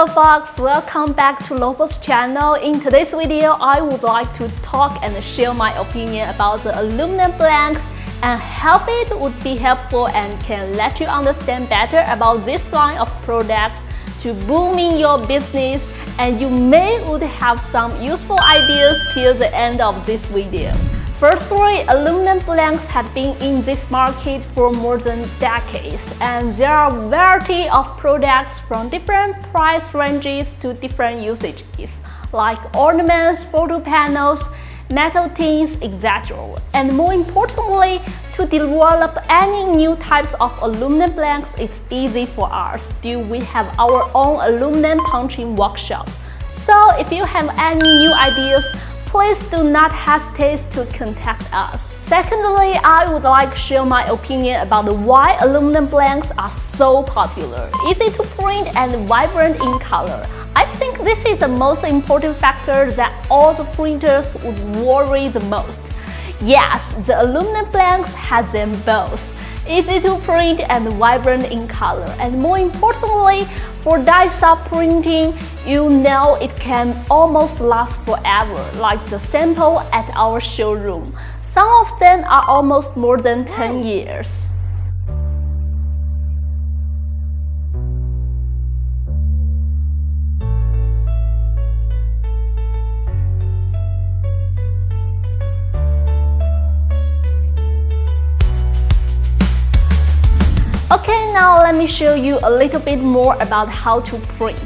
Hello folks, welcome back to LOPO's channel. In today's video, I would like to talk and share my opinion about the aluminum blanks and how it would be helpful and can let you understand better about this line of products to booming your business, and you may would have some useful ideas till the end of this video. Firstly, aluminum blanks have been in this market for more than decades, and there are a variety of products from different price ranges to different usages, like ornaments, photo panels, metal tins, etc. And more importantly, to develop any new types of aluminum blanks is easy for us, due we have our own aluminum punching workshops. So if you have any new ideas, please do not hesitate to contact us. Secondly, I would like to share my opinion about why aluminum blanks are so popular, easy to print and vibrant in color. I think this is the most important factor that all the printers would worry the most. Yes, the aluminum blanks has them both, easy to print and vibrant in color, and more importantly, for die-stop printing, you know it can almost last forever, like the sample at our showroom. Some of them are almost more than 10 years. Okay, now let me show you a little bit more about how to print.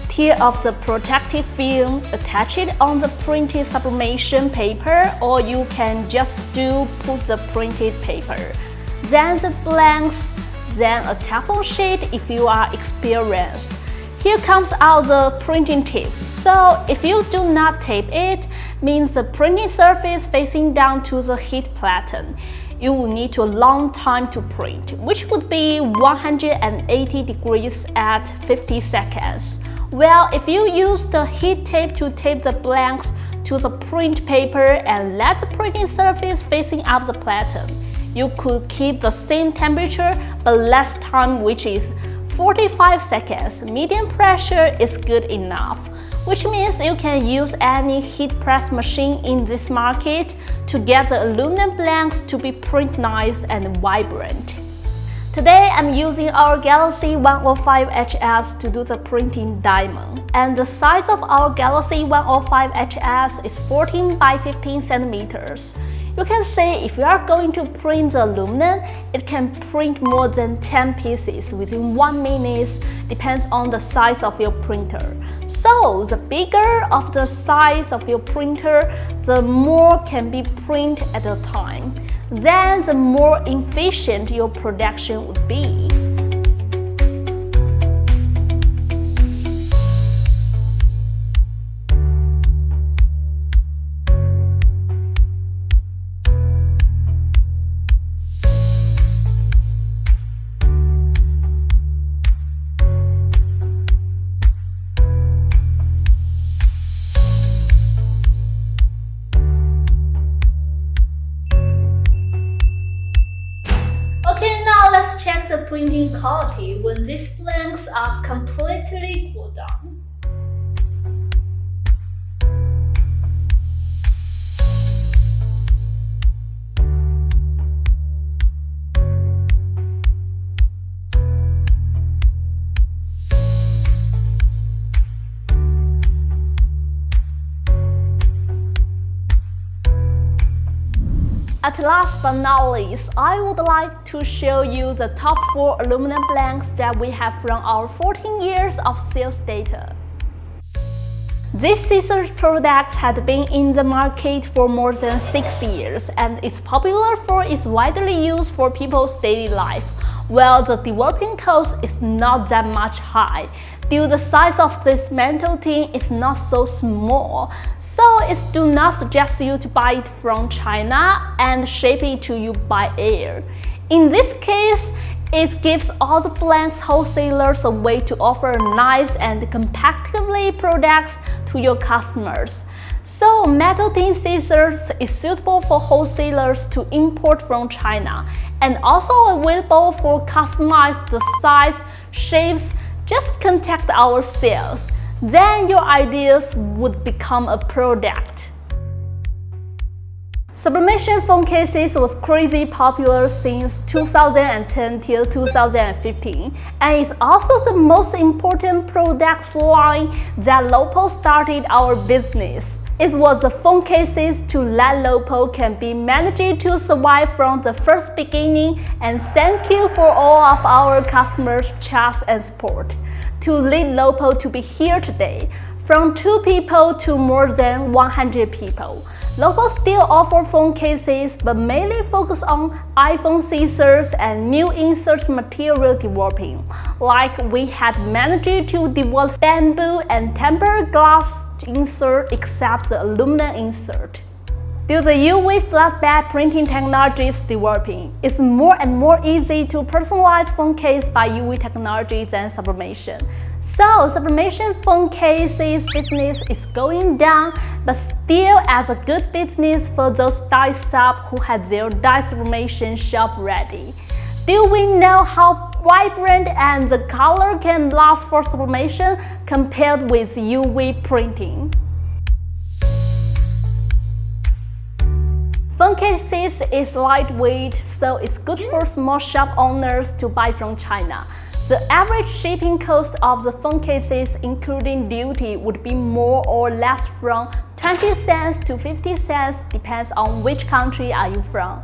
Tear off the protective film, attach it on the printed sublimation paper, or you can just put the printed paper. Then the blanks, then a Teflon sheet if you are experienced. Here comes out the printing tips. So if you do not tape it, means the printing surface facing down to the heat platen. You will need a long time to print, which would be 180 degrees at 50 seconds. Well, if you use the heat tape to tape the blanks to the print paper and let the printing surface facing up the platen, you could keep the same temperature but less time, which is 45 seconds. Medium pressure is good enough, which means you can use any heat press machine in this market to get the aluminum blanks to be print nice and vibrant. Today I'm using our Galaxy 105 HS to do the printing diamond, and the size of our Galaxy 105 HS is 14 by 15 centimeters. You can say if you are going to print the aluminum, it can print more than 10 pieces within 1 minute, depends on the size of your printer. So the bigger of the size of your printer, the more can be printed at a time. Then the more efficient your production would be. Okay, now let's check the printing quality when these blanks are completely cooled down. At last but not least, I would like to show you the top 4 aluminum blanks that we have from our 14 years of sales data. These scissors products had been in the market for more than 6 years, and it's popular for its widely used for people's daily life. Well, the developing cost is not that much high, due the size of this metal tin is not so small, so it do not suggest you to buy it from China and ship it to you by air. In this case, it gives all the blanks wholesalers a way to offer nice and compactly products to your customers. So metal tin scissors is suitable for wholesalers to import from China, and also available for customized the size, shapes, Just contact our sales. Then your ideas would become a product. Sublimation phone cases was crazy popular since 2010 till 2015, and it's also the most important product line that LOPO started our business. It was the phone cases to let LOPO can be managed to survive from the first beginning, and thank you for all of our customers' trust and support to lead LOPO to be here today. From 2 people to more than 100 people. LOPO still offer phone cases but mainly focus on iPhone scissors and new insert material developing, like we had managed to develop bamboo and tempered glass insert except the aluminum insert. Due to the UV flatbed printing technology is developing, it's more and more easy to personalize phone case by UV technology than sublimation. So sublimation phone cases business is going down, but still as a good business for those dye shop who had their dye sublimation shop ready. Do we know how vibrant and the color can last for sublimation compared with UV printing? Phone cases is lightweight, so it's good for small shop owners to buy from China. The average shipping cost of the phone cases, including duty, would be more or less from 20 cents to 50 cents, depends on which country are you from.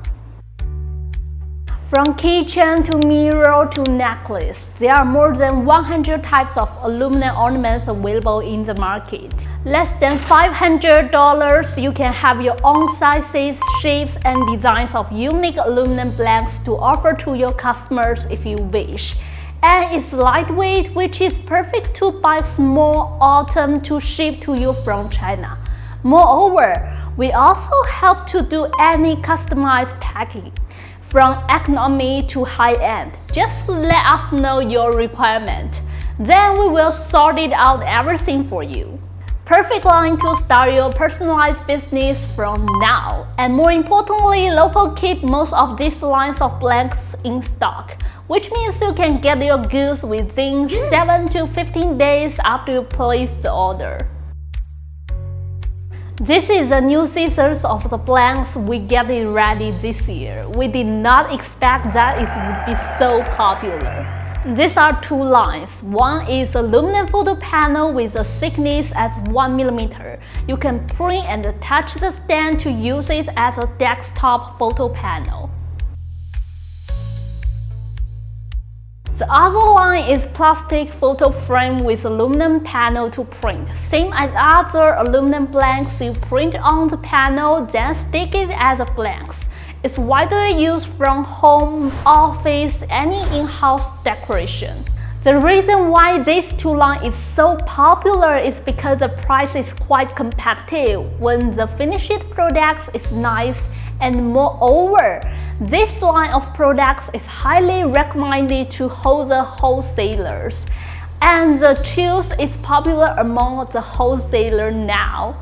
From keychain to mirror to necklace, there are more than 100 types of aluminum ornaments available in the market. Less than $500, you can have your own sizes, shapes, and designs of unique aluminum blanks to offer to your customers if you wish. And it's lightweight, which is perfect to buy small item to ship to you from China. Moreover, we also help to do any customized packing, from economy to high-end. Just let us know your requirement. Then we will sort it out everything for you. Perfect line to start your personalized business from now. And more importantly, LOPO keep most of these lines of blanks in stock, which means you can get your goods within 7 to 15 days after you place the order. This is the new scissors of the blanks we get it ready this year. We did not expect that it would be so popular. These are 2 lines. One is aluminum photo panel with a thickness as 1 mm. You can print and attach the stand to use it as a desktop photo panel. The other line is plastic photo frame with aluminum panel to print. Same as other aluminum blanks, you print on the panel, then stick it as a blanks. It's widely used from home, office, any in-house decoration. The reason why these 2 lines is so popular is because the price is quite competitive when the finished products is nice, and moreover, this line of products is highly recommended to wholesalers, and the choice is popular among the wholesalers now.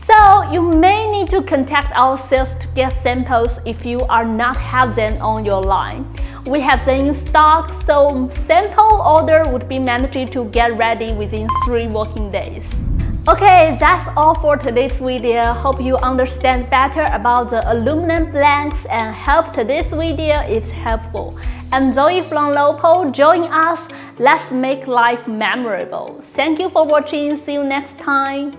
So you may need to contact our sales to get samples if you are not have them on your line. We have them in stock, so sample order would be managed to get ready within 3 working days. Okay, that's all for today's video. Hope you understand better about the aluminum blanks and hope today's video is helpful. I'm Zoe from LOPO. Join us. Let's make life memorable. Thank you for watching. See you next time.